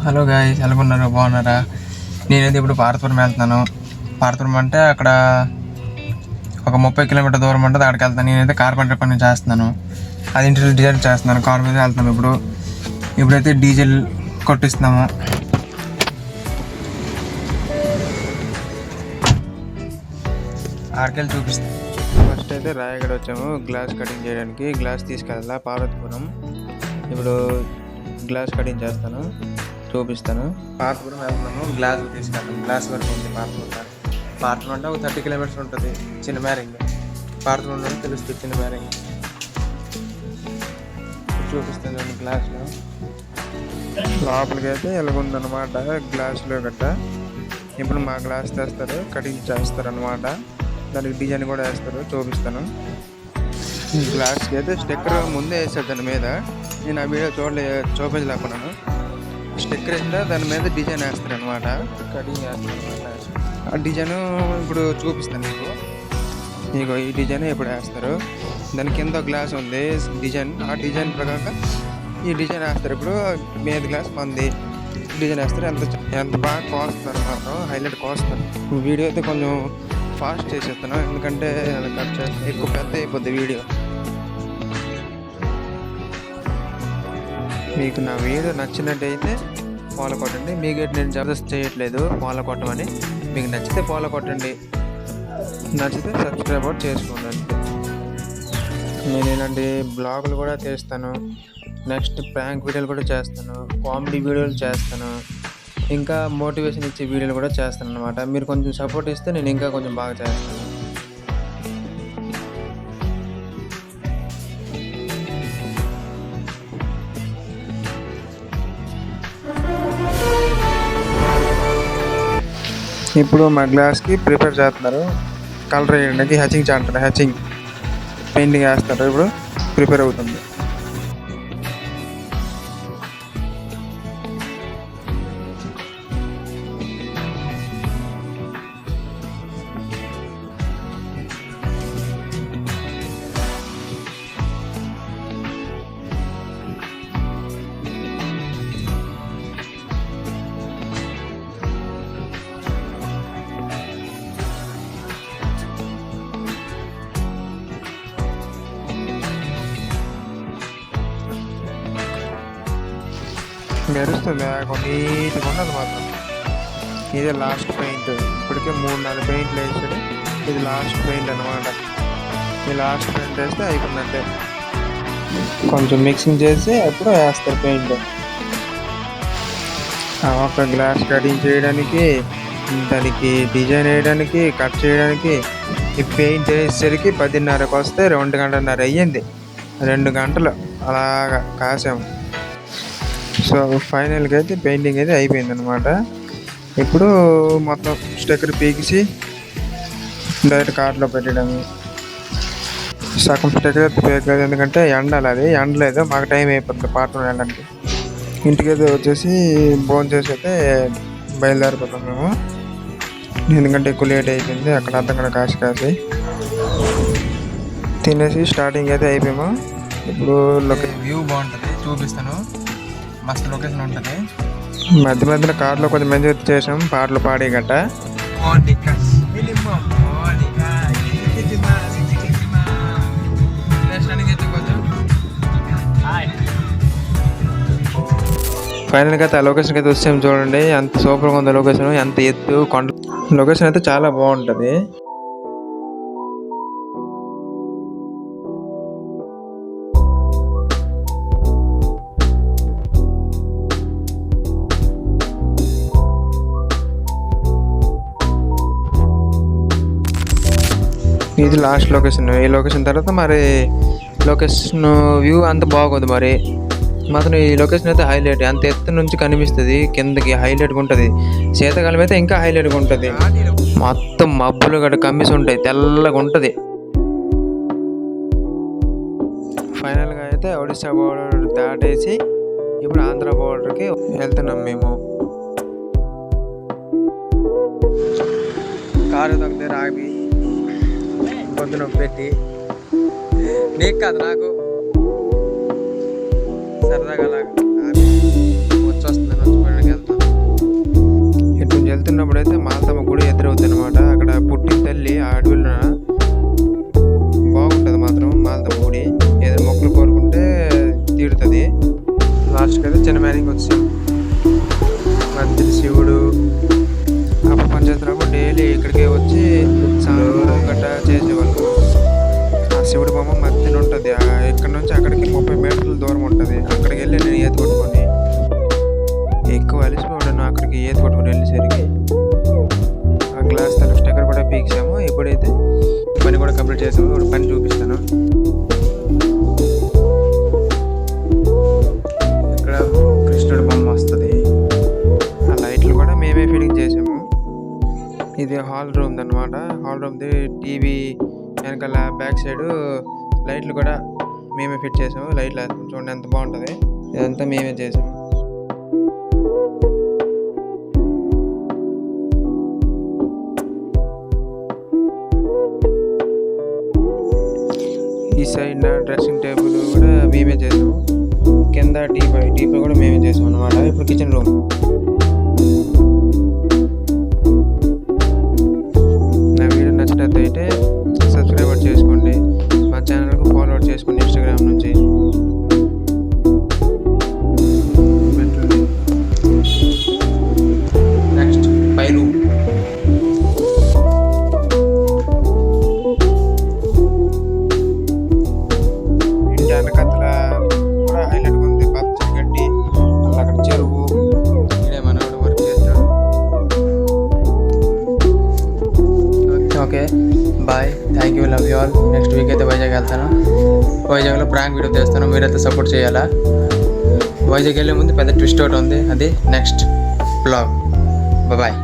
Hello guys, ఎలాగున్నారు? బాగున్నారా? నేనైతే ఇప్పుడు పార్వతపురం వెళ్తున్నాను. పార్వతపురం అంటే అక్కడ ఒక 30 కిలోమీటర్ దూరం ఉంటుంది. అక్కడికి వెళ్తాను. నేనైతే కార్పెంటర్ పని చేస్తున్నాను. అది ఇంటీరియర్ డిజైన్ చేస్తున్నాను. కార్ మీద వెళ్తాను. ఇప్పుడైతే డీజిల్ కొట్టిస్తున్నాము. ఆర్కెళ్ళి చూపిస్తాను. ఫస్ట్ అయితే రాయగడ వచ్చాము గ్లాస్ కటింగ్ చేయడానికి. గ్లాస్ తీసుకెళ్ళాలా పార్వతపురం. ఇప్పుడు గ్లాస్ కటింగ్ చేస్తాను, చూపిస్తాను. పార్వతపురం వెళ్తున్నాము. గ్లాస్ తీసుకెళ్తాను. గ్లాస్ వరకు ఉంది పార్వతపురం అంటే ఒక 30 కిలోమీటర్స్ ఉంటుంది. చిన్న మ్యారింగ్ పార్వతపురం నుండి తెలుస్తుంది. చిన్న మ్యారింగ్ చూపిస్తాను. గ్లాస్లో లోపలికి అయితే ఎలాగుందనమాట. గ్లాస్లో గట్ట ఇప్పుడు మా గ్లాస్ తెస్తారు, కటింగ్ చేస్తారు అనమాట. దానికి డిజైన్ కూడా వేస్తారు, చూపిస్తాను. గ్లాస్కి అయితే స్టిక్కర్ ముందే వేస్తారు దాని మీద. నేను ఆ వీడియో చూపించలేకున్నాను. స్టిక్కర్ వేసిన దాని మీద డిజైన్ వేస్తారు అనమాట, కటింగ్ చేస్తారు అనమాట. ఆ డిజైన్ ఇప్పుడు చూపిస్తాను మీకు. ఈ డిజైన్ ఇప్పుడు వేస్తారు. దాని కింద గ్లాస్ ఉంది డిజైన్. ఆ డిజైన్ ప్రకారంగా ఈ డిజైన్ వేస్తారు. ఇప్పుడు మీద గ్లాస్ మంది డిజైన్ వేస్తారు. ఎంత బాగా కోస్తారు మాత్రం, హైలైట్ కోస్తారు. వీడియో అయితే కొంచెం ఫాస్ట్ చేసేస్తాను, ఎందుకంటే కట్ చేస్తాను. ఎక్కువ పెద్ద అయిపోద్ది వీడియో. మీకు నా వీడియో నచ్చినట్టయితే ఫాలో కొట్టండి. మీకు నేను జబర్దస్త్ చేయట్లేదు ఫాలో కొట్టమని. మీకు నచ్చితే ఫాలో కొట్టండి, నచ్చితే సబ్స్క్రైబ్ అవుట్ చేసుకోండి అంతే. నేను ఇలాంటి బ్లాగులు కూడా చేస్తాను. నెక్స్ట్ ప్రాంక్ వీడియోలు కూడా చేస్తాను, కామెడీ వీడియోలు చేస్తాను, ఇంకా మోటివేషన్ ఇచ్చే వీడియోలు కూడా చేస్తాను అనమాట. మీరు కొంచెం సపోర్ట్ ఇస్తే నేను ఇంకా కొంచెం బాగా చేస్తాను. ఇప్పుడు మా గ్లాస్కి ప్రిపేర్ చేస్తున్నారు. కలర్ వేయడానికి హెచ్చింగ్ చేస్తారు. హెచ్చింగ్ పెయింటింగ్ వేస్తారు. ఇప్పుడు ప్రిపేర్ అవుతుంది. మెరుస్తుంది నీట్గా ఉన్నది మాత్రం. ఇదే లాస్ట్ పెయింట్. ఇప్పటికే 3-4 పెయింట్లు వేసాడు. ఇది లాస్ట్ పెయింట్ అనమాట. ఈ లాస్ట్ పెయింట్ వేస్తే అయిపోయినట్టే. కొంచెం మిక్సింగ్ చేసి అప్పుడు వేస్తారు పెయింట్. ఒక గ్లాస్ కటింగ్ చేయడానికి, దానికి డిజైన్ వేయడానికి, కట్ చేయడానికి, ఈ పెయింట్ వేసేసరికి 10:30కి వస్తే 2 గంటలన్నర అయ్యింది. 2 గంటలు అలాగా కాసాము. సో ఫైనల్గా అయితే పెయింటింగ్ అయితే అయిపోయింది అనమాట. ఇప్పుడు మొత్తం స్టిక్కర్ పీకిసి డైరెక్ట్ కార్లో పెట్టడం. సగం స్టిక్కర్ అయితే పీకలేదు, ఎందుకంటే ఎండాలి. అది ఎండలేదు, మాకు టైం అయిపోతుంది పార్ట్నర్ వెళ్ళడానికి. ఇంటికైతే వచ్చేసి భోజనం చేసి అయితే బయలుదేరిపోతాం మేము, ఎందుకంటే ఎక్కువ లేట్ అయిపోయింది. అక్కడ అక్కడ కాసి తినేసి స్టార్టింగ్ అయితే అయిపోయాము. ఇప్పుడు వ్యూ బాగుంటుంది, చూపిస్తాను. మస్తు లొకేషన్ ఉంటుంది. మధ్య మధ్యలో కార్లో కొంచెం మంచి చేసాం, పాటలు పాడే గట్ట. ఫైనల్గా అయితే ఆ లొకేషన్కి అయితే వచ్చాము. చూడండి ఎంత సూపర్గా ఉంది లొకేషన్, ఎంత ఎత్తు కొండ. లొకేషన్ అయితే చాలా బాగుంటుంది. ఇది లాస్ట్ లొకేషన్. ఈ లొకేషన్ తర్వాత మరి లొకేషన్ వ్యూ అంత బాగోదు మరి. మాత్రం ఈ లొకేషన్ అయితే హైలైట్. అంత ఎత్తు నుంచి కనిపిస్తుంది కిందకి, హైలైట్గా ఉంటుంది. శీతాకాలం అయితే ఇంకా హైలైట్గా ఉంటుంది. మొత్తం మబ్బులు గట్ట కమ్మిసి ఉంటాయి, తెల్లగా ఉంటుంది. ఫైనల్గా అయితే ఒడిశా బోర్డర్ దాటేసి ఇప్పుడు ఆంధ్ర బోర్డర్కి వెళ్తున్నాం మేము. కారు దగ్గర ఆగి పొద్దున పెట్టి, నీకు కాదు నాకు సరదాగా అలాగా వచ్చి వస్తున్నాను, వచ్చిపోయాను కదా. చూడడానికి వచ్చాం. మధ్య శివుడు అప్పుడు పంచాయతీరావు డైలీ ఇక్కడికే వచ్చి స్నానం గట్టా చేసేవాళ్ళు. ఆ శివుడి బొమ్మ మధ్యన ఉంటుంది. ఇక్కడ నుంచి అక్కడికి 30 మీటర్ల దూరం ఉంటుంది. అక్కడికి వెళ్ళి నేను ఈత కొట్టుకొని ఎక్కువ అలిసిపోయాను. అక్కడికి ఈత కొట్టుకుని వెళ్ళేసరికి ఆ గ్లాస్ తల స్టిక్కర్ కూడా పీక్సాము. ఎప్పుడైతే పని కూడా కంప్లీట్ చేసాము, ఇప్పుడు పని చూపిస్తాను. ఇక్కడ కృష్ణుడి బొమ్మ వస్తుంది. ఆ లైట్లు కూడా మేమే ఫిట్టింగ్ చేసాము. ఇది హాల్ రూమ్ అనమాట. హాల్ రూమ్ది టీవీ వెనకాల బ్యాక్ సైడ్ లైట్లు కూడా మేమే ఫిట్ చేసాము. లైట్లు వేస్తాం చూడండి ఎంత బాగుంటుంది. ఇదంతా మేమే చేసాము. ఈ సైడ్ డ్రెస్సింగ్ టేబుల్ కూడా మేమే చేసాము. కింద టీపై కూడా మేమే చేసాం అనమాట. ఇప్పుడు కిచెన్ రూమ్. నా వీడియో నచ్చినట్లయితే సబ్స్క్రైబ్ చేసుకోండి. మా ఛానల్కు ఫాలో చేసుకోండి ఇన్స్టాగ్రామ్ నుంచి. నెక్స్ట్ పై రూమ్. ఇంటి వెనకతల కూడా హైలైట్గా ఉంది. పచ్చని గడ్డి, అక్కడ చెరువు. ఇక్కడే మనోడు వర్క్ చేస్తాడు. Okay bye, thank you, love you all. Next week అయితే వైజాగ్ వెళ్తాను. వైజాగ్లో ప్రాంక్ వీడియో చేస్తాను, మీరైతే సపోర్ట్ చేయాలా. వైజాగ్ వెళ్ళే ముందు పెద్ద ట్విస్ట్ ఒకటి ఉంది, అది నెక్స్ట్ బ్లాగ్. బాయ్.